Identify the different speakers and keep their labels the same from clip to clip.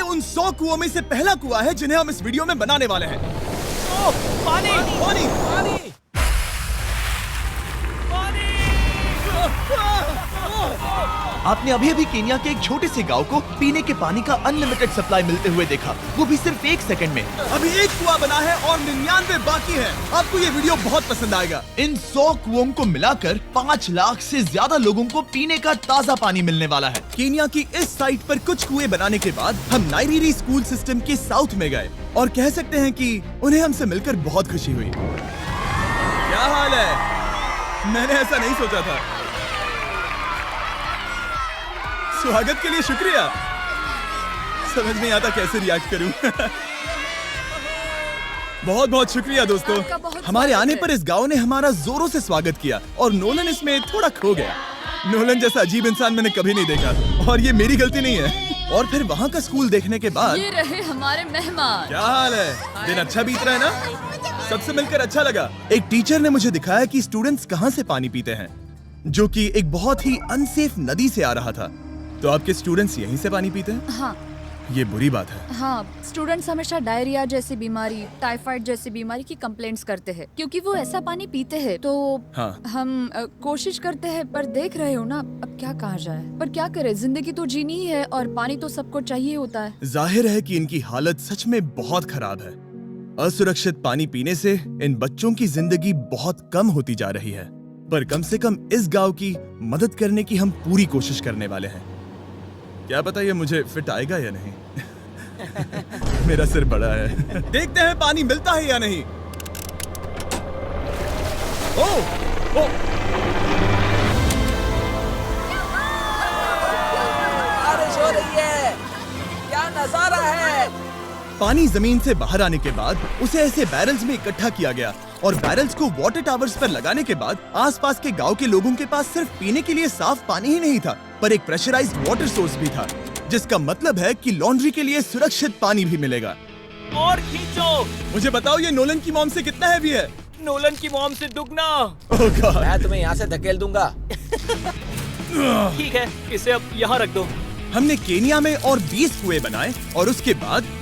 Speaker 1: उन 100 कुओं में से पहला कुआं है जिन्हें हम इस वीडियो में बनाने वाले हैं।
Speaker 2: ओह, पानी
Speaker 1: पानी
Speaker 2: पानी
Speaker 3: आपने अभी अभी केन्या के एक छोटे से गांव को पीने के पानी का अनलिमिटेड सप्लाई मिलते हुए देखा, वो भी सिर्फ 1 सेकंड में।
Speaker 1: अभी एक कुआं बना है और 99 बाकी है। आपको ये वीडियो बहुत पसंद आएगा।
Speaker 3: इन 100 कुओं को मिलाकर 5 लाख से ज्यादा लोगों को पीने का ताज़ा पानी मिलने वाला है।
Speaker 1: केन्या की इस साइट पर कुछ कुएं बनाने के बाद हम नाइरीरी स्कूल सिस्टम के साउथ में गए और कह सकते हैं कि उन्हें हमसे मिलकर बहुत खुशी हुई। क्या हाल है? मैंने ऐसा नहीं सोचा था। स्वागत के लिए शुक्रिया। समझ नहीं आता कैसे रिएक्ट करूं। बहुत बहुत शुक्रिया दोस्तों। हमारे आने पर इस गांव ने हमारा जोरों से स्वागत किया और नोलन इसमें थोड़ा खो गया। नोलन जैसा अजीब इंसान मैंने कभी नहीं देखा और ये मेरी गलती नहीं है। और फिर वहाँ का स्कूल देखने के बाद
Speaker 4: ये रहे हमारे मेहमान।
Speaker 1: क्या हाल है? दिन अच्छा बीत रहा है ना? सबसे मिलकर अच्छा लगा। एक टीचर ने मुझे दिखाया कि स्टूडेंट्स कहाँ से पानी पीते हैं, जो कि एक बहुत ही अनसेफ नदी से आ रहा था। तो आपके स्टूडेंट्स यहीं से पानी पीते हैं?
Speaker 4: हाँ
Speaker 1: ये बुरी बात है।
Speaker 4: हाँ, स्टूडेंट्स हमेशा डायरिया जैसी बीमारी, टाइफाइड जैसी बीमारी की कंप्लेंट्स करते हैं क्योंकि वो ऐसा पानी पीते हैं। तो
Speaker 1: हाँ।
Speaker 4: हम कोशिश करते हैं, पर देख रहे हो ना, अब क्या कहा जाए। पर क्या करे, जिंदगी तो जीनी ही है और पानी तो सबको चाहिए होता है।
Speaker 1: जाहिर है कि इनकी हालत सच में बहुत खराब है। असुरक्षित पानी पीने से इन बच्चों की जिंदगी बहुत कम होती जा रही है। पर कम से कम इस गांव की मदद करने की हम पूरी कोशिश करने वाले हैं। क्या पता ये मुझे फिट आएगा या नहीं। मेरा सिर बड़ा है। देखते हैं पानी मिलता है या नहीं। ओह, ओह।
Speaker 2: बारिश हो रही है, क्या नजारा है।
Speaker 1: पानी जमीन से बाहर आने के बाद उसे ऐसे बैरल्स में इकट्ठा किया गया और बैरल्स को वाटर टावर्स पर लगाने के बाद आसपास के गांव के लोगों के पास सिर्फ पीने के लिए साफ पानी ही नहीं था, पर एक प्रेशराइज्ड वाटर सोर्स भी था, जिसका मतलब है कि लॉन्ड्री के लिए सुरक्षित पानी भी मिलेगा।
Speaker 2: और खींचो।
Speaker 1: मुझे बताओ ये नोलन की मॉम से कितना हैवी है?
Speaker 2: नोलन की मॉम से दुगना।
Speaker 1: ओह गॉड।
Speaker 5: मैं तुम्हें यहाँ से धकेल दूंगा।
Speaker 2: ठीक है, इसे अब यहाँ रख दो।
Speaker 1: हमने केनिया में और 20 कुएं बनाए और उसके बाद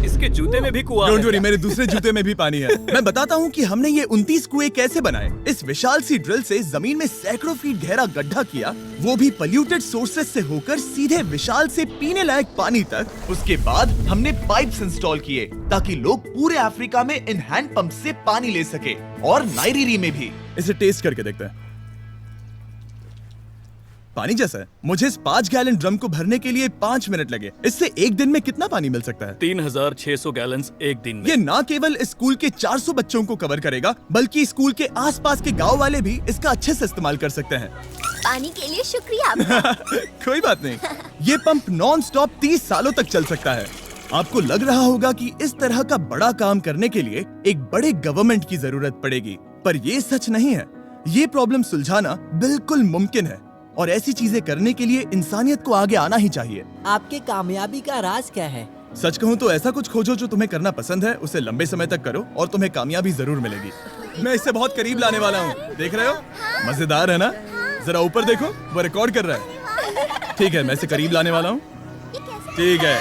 Speaker 2: इसके जूते में भी कुआं
Speaker 1: डोंट
Speaker 2: है।
Speaker 1: वरी, मेरे दूसरे जूते में भी पानी है। मैं बताता हूँ कि हमने ये 29 कुएं कैसे बनाए। इस विशाल सी ड्रिल से जमीन में सैकड़ों फीट गहरा गड्ढा किया, वो भी पॉल्यूटेड सोर्सेज से होकर सीधे विशाल से पीने लायक पानी तक।
Speaker 3: उसके बाद हमने पाइप्स इंस्टॉल किए ताकि लोग पूरे अफ्रीका में इन हैंड पंप से पानी ले सके और नाइरीरी में भी।
Speaker 1: इसे टेस्ट करके देखते हैं। पानी जैसा है। मुझे इस 5 गैलन ड्रम को भरने के लिए 5 मिनट लगे। इससे एक दिन में कितना पानी मिल सकता है?
Speaker 2: 3600 गैलन्स एक दिन में।
Speaker 1: ये न केवल स्कूल के 400 बच्चों को कवर करेगा, बल्कि स्कूल के आसपास के गांव वाले भी इसका अच्छे से इस्तेमाल कर सकते हैं।
Speaker 6: पानी के लिए शुक्रिया आपका।
Speaker 1: कोई बात नहीं। ये पंप नॉन स्टॉप 30 सालों तक चल सकता है। आपको लग रहा होगा कि इस तरह का बड़ा काम करने के लिए एक बड़े गवर्नमेंट की जरूरत पड़ेगी, पर ये सच नहीं है। ये प्रॉब्लम सुलझाना बिल्कुल मुमकिन है और ऐसी चीजें करने के लिए इंसानियत को आगे आना ही चाहिए।
Speaker 7: आपके कामयाबी का राज क्या है?
Speaker 1: सच कहूँ तो ऐसा कुछ खोजो जो तुम्हें करना पसंद है, उसे लंबे समय तक करो और तुम्हें कामयाबी जरूर मिलेगी। मैं इसे बहुत करीब लाने वाला हूँ, देख रहे हो? मजेदार है ना? जरा ऊपर देखो, वो रिकॉर्ड कर रहा है। ठीक है, मैं इसे करीब लाने वाला हूँ। ठीक है।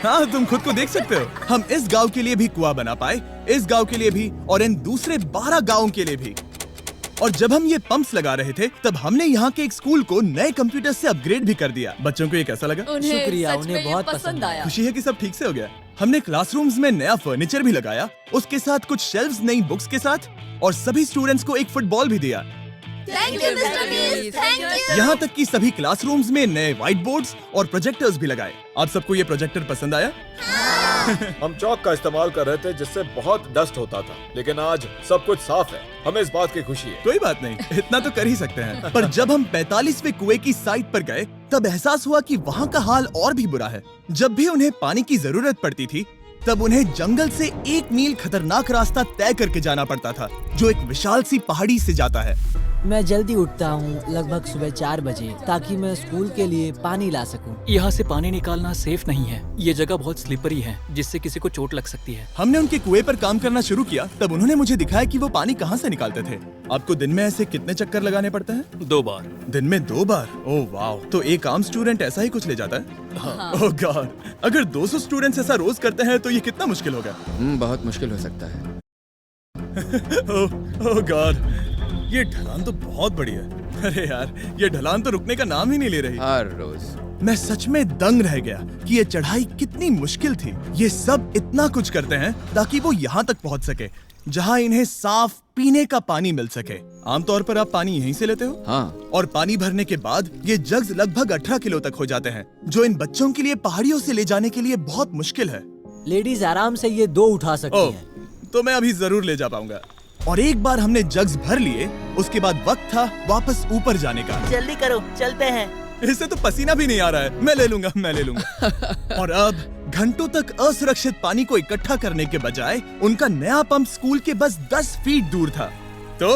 Speaker 1: हाँ, तुम खुद को देख सकते हो। हम इस गांव के लिए भी कुआं बना पाए, इस गांव के लिए भी और इन दूसरे 12 गांवों के लिए भी। और जब हम ये पंप्स लगा रहे थे, तब हमने यहाँ के एक स्कूल को नए कंप्यूटर से अपग्रेड भी कर दिया। बच्चों को ये कैसा लगा?
Speaker 4: उन्हें
Speaker 7: शुक्रिया,
Speaker 4: सच
Speaker 7: उन्हें
Speaker 4: में ये
Speaker 7: बहुत
Speaker 4: पसंद आया।
Speaker 1: खुशी है कि सब ठीक से हो गया। हमने क्लासरूम्स में नया फर्नीचर भी लगाया, उसके साथ कुछ शेल्व्स नई बुक्स के साथ, और सभी स्टूडेंट्स को एक फुटबॉल भी दिया।
Speaker 6: Thank you mister beast, thank you.
Speaker 1: यहाँ तक कि सभी क्लासरूम्स में नए व्हाइट बोर्ड्स और प्रोजेक्टर्स भी लगाए। आप सबको ये प्रोजेक्टर पसंद आया?
Speaker 8: हम चौक का इस्तेमाल कर रहे थे जिससे बहुत डस्ट होता था, लेकिन आज सब कुछ साफ है। हमें इस बात की खुशी है।
Speaker 1: कोई बात नहीं, इतना तो कर ही सकते हैं। पर जब हम 45वें कुएं की साइट पर गए, तब एहसास हुआ कि वहाँ का हाल और भी बुरा है। जब भी उन्हें पानी की जरूरत पड़ती थी, तब उन्हें जंगल से 1 मील खतरनाक रास्ता तय करके जाना पड़ता था, जो एक विशाल सी पहाड़ी से जाता है।
Speaker 7: मैं जल्दी उठता हूँ, लगभग सुबह 4 बजे, ताकि मैं स्कूल के लिए पानी ला सकूँ।
Speaker 2: यहाँ से पानी निकालना सेफ नहीं है। ये जगह बहुत स्लिपरी है, जिससे किसी को चोट लग सकती है।
Speaker 1: हमने उनके कुएं पर काम करना शुरू किया, तब उन्होंने मुझे दिखाया कि वो पानी कहाँ से निकालते थे। आपको दिन में ऐसे कितने चक्कर लगाने पड़ते हैं?
Speaker 5: 2 बार।
Speaker 1: दिन में 2 बार? ओह वाह, तो एक आम स्टूडेंट ऐसा ही कुछ ले जाता है?
Speaker 5: हाँ।
Speaker 1: ओह गॉड, अगर 200 स्टूडेंट्स ऐसा रोज करते हैं तो ये कितना मुश्किल होगा?
Speaker 9: बहुत मुश्किल हो सकता है।
Speaker 1: ओह गॉड, ये ढलान तो बहुत बड़ी है। अरे यार, ये ढलान तो रुकने का नाम ही नहीं ले रही।
Speaker 9: हर रोज।
Speaker 1: मैं सच में दंग रह गया कि ये चढ़ाई कितनी मुश्किल थी। ये सब इतना कुछ करते हैं ताकि वो यहाँ तक पहुँच सके जहाँ इन्हें साफ पीने का पानी मिल सके। आमतौर पर आप पानी यहीं से लेते हो?
Speaker 9: हाँ।
Speaker 1: और पानी भरने के बाद ये जग्स लगभग 18 किलो तक हो जाते हैं, जो इन बच्चों के लिए पहाड़ियों से ले जाने के लिए बहुत मुश्किल है।
Speaker 7: लेडीज आराम से ये 2 उठा सकती
Speaker 1: ओह,
Speaker 7: हैं।
Speaker 1: तो मैं अभी जरूर ले जा पाऊंगा। और एक बार हमने जग्स भर लिए, उसके बाद वक्त था वापस ऊपर जाने का।
Speaker 7: जल्दी करो, चलते हैं।
Speaker 1: इससे तो पसीना भी नहीं आ रहा है। मैं ले लूंगा। और अब घंटों तक असुरक्षित पानी को इकट्ठा करने के बजाय उनका नया पंप स्कूल के बस 10 फीट दूर था, तो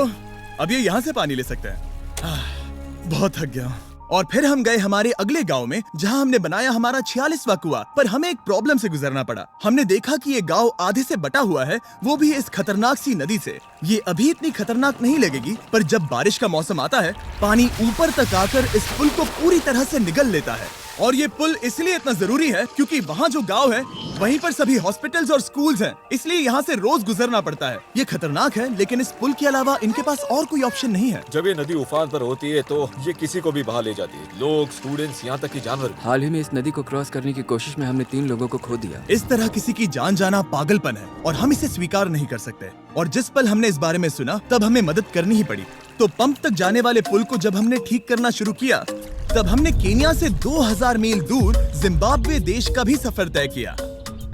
Speaker 1: अब ये यहाँ से पानी ले सकते हैं। बहुत थक गया हूँ। और फिर हम गए हमारे अगले गांव में, जहां हमने बनाया हमारा 46वां कुआं। पर हमें एक प्रॉब्लम से गुजरना पड़ा। हमने देखा कि ये गांव आधे से बटा हुआ है, वो भी इस खतरनाक सी नदी से। ये अभी इतनी खतरनाक नहीं लगेगी, पर जब बारिश का मौसम आता है, पानी ऊपर तक आकर इस पुल को पूरी तरह से निगल लेता है। और ये पुल इसलिए इतना जरूरी है क्योंकि वहाँ जो गांव है वहीं पर सभी हॉस्पिटल्स और स्कूल्स हैं, इसलिए यहाँ से रोज गुजरना पड़ता है। ये खतरनाक है, लेकिन इस पुल के अलावा इनके पास और कोई ऑप्शन नहीं है।
Speaker 8: जब ये नदी उफान पर होती है तो ये किसी को भी बहा ले जाती है, लोग, स्टूडेंट्स, यहाँ तक कि जानवर भी।
Speaker 9: हाल ही में इस नदी को क्रॉस करने की कोशिश में हमने 3 लोगों को खो दिया।
Speaker 1: इस तरह किसी की जान जाना पागलपन है और हम इसे स्वीकार नहीं कर सकते। और जिस पल हमने इस बारे में सुना, तब हमें मदद करनी ही पड़ी। तो पंप तक जाने वाले पुल को जब हमने ठीक करना शुरू किया, तब हमने केन्या से 2000 मील दूर जिम्बाब्वे देश का भी सफर तय किया।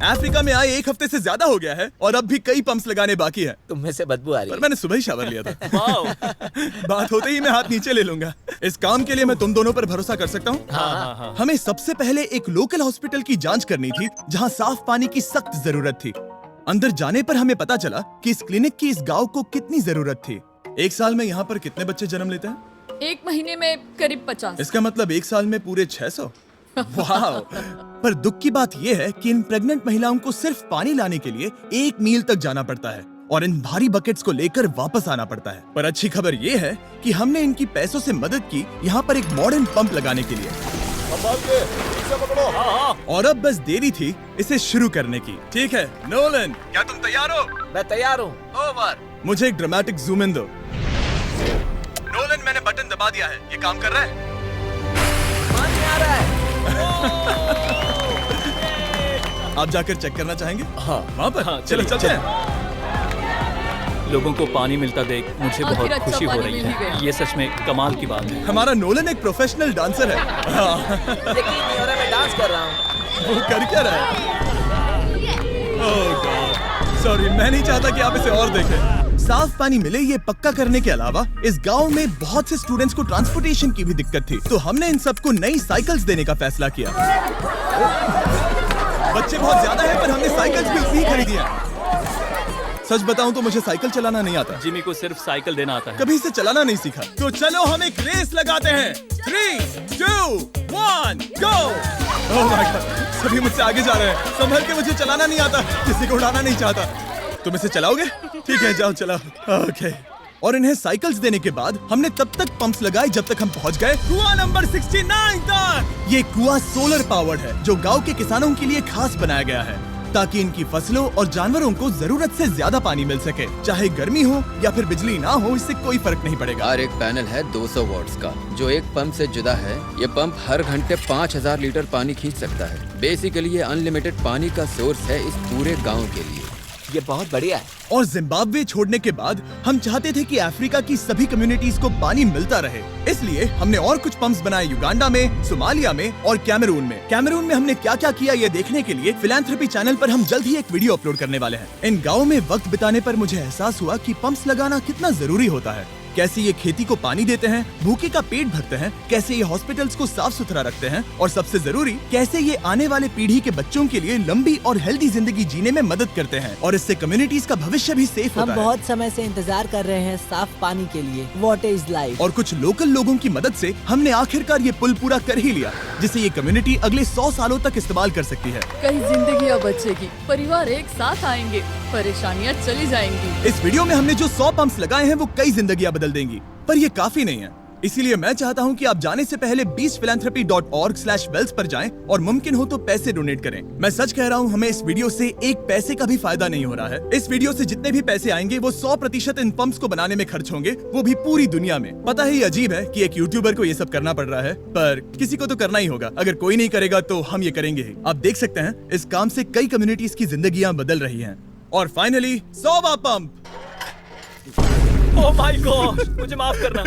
Speaker 1: अफ्रीका में आए 1 हफ्ते से ज्यादा हो गया है और अब भी कई पंप्स लगाने बाकी है।
Speaker 2: तुम में से बदबू आ रही
Speaker 1: पर
Speaker 2: है।
Speaker 1: मैंने सुबह ही शावर लिया था। बात होते ही मैं हाथ नीचे ले लूंगा। इस काम के लिए मैं तुम दोनों पर भरोसा कर सकता हूँ?
Speaker 5: हाँ।
Speaker 1: हमें सबसे पहले एक लोकल हॉस्पिटल की जांच करनी थी, जहाँ साफ पानी की सख्त जरूरत थी। अंदर जाने पर हमें पता चला कि इस क्लिनिक की इस गांव को कितनी जरूरत थी। 1 साल में यहाँ पर कितने बच्चे जन्म लेते हैं?
Speaker 4: 1 महीने में करीब 50।
Speaker 1: इसका मतलब 1 साल में पूरे 600। वाह! पर दुख की बात यह है कि इन प्रेग्नेंट महिलाओं को सिर्फ पानी लाने के लिए 1 मील तक जाना पड़ता है और इन भारी बकेट्स को लेकर वापस आना पड़ता है। पर अच्छी खबर ये है कि हमने इनकी पैसों से मदद की यहाँ पर एक मॉडर्न पंप लगाने के लिए। और अब बस देरी थी इसे शुरू करने की। ठीक है नोलन, क्या तुम तैयार हो?
Speaker 2: मैं तैयार हूँ।
Speaker 1: ओवर। मुझे एक ड्रामेटिक जूम इन दो। नोलन, मैंने बटन दबा दिया है, ये काम कर रहा है?
Speaker 2: पानी आ रहा है।
Speaker 1: आप जाकर चेक करना चाहेंगे?
Speaker 8: हाँ।
Speaker 1: वहाँ पर?
Speaker 5: हाँ,
Speaker 1: चलो
Speaker 5: चलिए,
Speaker 1: चलते हैं।
Speaker 5: लोगों को पानी मिलता देख मुझे
Speaker 4: आखिर
Speaker 5: बहुत
Speaker 4: अच्छा
Speaker 5: खुशी हो
Speaker 4: पानी
Speaker 5: रही
Speaker 4: मिल ही
Speaker 5: है।
Speaker 4: गया।
Speaker 5: ये सच में कमाल की बात है।
Speaker 1: हमारा नोलन एक प्रोफेशनल डांसर है। हाँ।
Speaker 2: यकीन नहीं हो रहा, मैं डांस कर रहा हूँ।
Speaker 1: वो कर क्या रहा है? ओह गॉड, सॉरी, मैं नहीं चाहता कि आप इसे और देखें। साफ पानी मिले ये पक्का करने के अलावा इस गांव में बहुत से स्टूडेंट्स को ट्रांसपोर्टेशन की भी दिक्कत थी, तो हमने इन सबको नई साइकिल्स देने का फैसला किया। बच्चे बहुत ज्यादा हैं, पर हमने साइकिल्स भी उतनी ही खरीदी हैं। सच बताऊं तो मुझे साइकिल चलाना नहीं आता।
Speaker 5: जिमी को सिर्फ साइकिल देना आता है।
Speaker 1: कभी इसे चलाना नहीं सीखा। तो चलो हम एक रेस लगाते हैं। 3, 2, 1, गो! ओह माय गॉड, सभी मुझसे आगे जा रहे हैं। संभल के, मुझे चलाना नहीं आता, किसी को उड़ाना नहीं चाहता। तुम इसे चलाओगे? ठीक है, जाओ चलाओ। ओके। और इन्हें साइकिल्स देने के बाद हमने तब तक पंप्स लगाए जब तक हम पहुंच गए कुआं नंबर 69 तक। ये कुआं सोलर पावर्ड है, जो गांव के किसानों के लिए खास बनाया गया है, ताकि इनकी फसलों और जानवरों को जरूरत से ज्यादा पानी मिल सके। चाहे गर्मी हो या फिर बिजली ना हो, इससे कोई फर्क नहीं पड़ेगा।
Speaker 9: और एक पैनल है 200 वॉट्स का, जो एक पंप से जुदा है। ये पंप हर घंटे 5000 लीटर पानी खींच सकता है। बेसिकली ये अनलिमिटेड पानी का सोर्स है इस पूरे गाँव के लिए।
Speaker 2: ये बहुत बढ़िया है।
Speaker 1: और जिम्बाब्वे छोड़ने के बाद हम चाहते थे कि अफ्रीका की सभी कम्युनिटीज को पानी मिलता रहे, इसलिए हमने और कुछ पंप्स बनाए युगांडा में, सोमालिया में और कैमरून में। कैमरून में हमने क्या क्या किया ये देखने के लिए फिलैंथ्रोपी चैनल पर हम जल्द ही एक वीडियो अपलोड करने वाले हैं। इन गाँव में वक्त बिताने पर मुझे एहसास हुआ कि पंप्स लगाना कितना जरूरी होता है। कैसे ये खेती को पानी देते हैं, भूखे का पेट भरते हैं, कैसे ये हॉस्पिटल्स को साफ सुथरा रखते हैं, और सबसे जरूरी कैसे ये आने वाले पीढ़ी के बच्चों के लिए लंबी और हेल्दी जिंदगी जीने में मदद करते हैं, और इससे कम्युनिटीज का भविष्य भी सेफ
Speaker 7: हम
Speaker 1: होता है।
Speaker 7: बहुत समय से इंतजार कर रहे हैं साफ पानी के लिए। Water is life.
Speaker 1: और कुछ लोकल लोगों की मदद से हमने आखिरकार ये पुल पूरा कर ही लिया, जिसे ये कम्युनिटी अगले 100 सालों तक इस्तेमाल कर सकती है।
Speaker 4: कई जिंदगियां बचेगी, परिवार एक साथ आएंगे। परेशानियाँ चली जाएंगी।
Speaker 1: इस वीडियो में हमने जो 100 पंप्स लगाए हैं वो कई जिंदगियां बदल देंगी, पर ये काफी नहीं है। इसीलिए मैं चाहता हूं कि आप जाने से पहले beachphilanthropy.org/wells पर जाएं और मुमकिन हो तो पैसे डोनेट करें। मैं सच कह रहा हूं, हमें इस वीडियो से एक पैसे का भी फायदा नहीं हो रहा है। इस वीडियो से जितने भी पैसे आएंगे वो 100% इन पंप्स को बनाने में खर्च होंगे, वो भी पूरी दुनिया में। पता है ये अजीब है कि एक यूट्यूबर को ये सब करना पड़ रहा है, पर किसी को तो करना ही होगा। अगर कोई नहीं करेगा तो हम ये करेंगे ही। आप देख सकते हैं इस काम से कई कम्युनिटीज की जिंदगियां बदल रही हैं। और फाइनली 100वां पंप।
Speaker 5: ओह माय गॉड, मुझे माफ करना।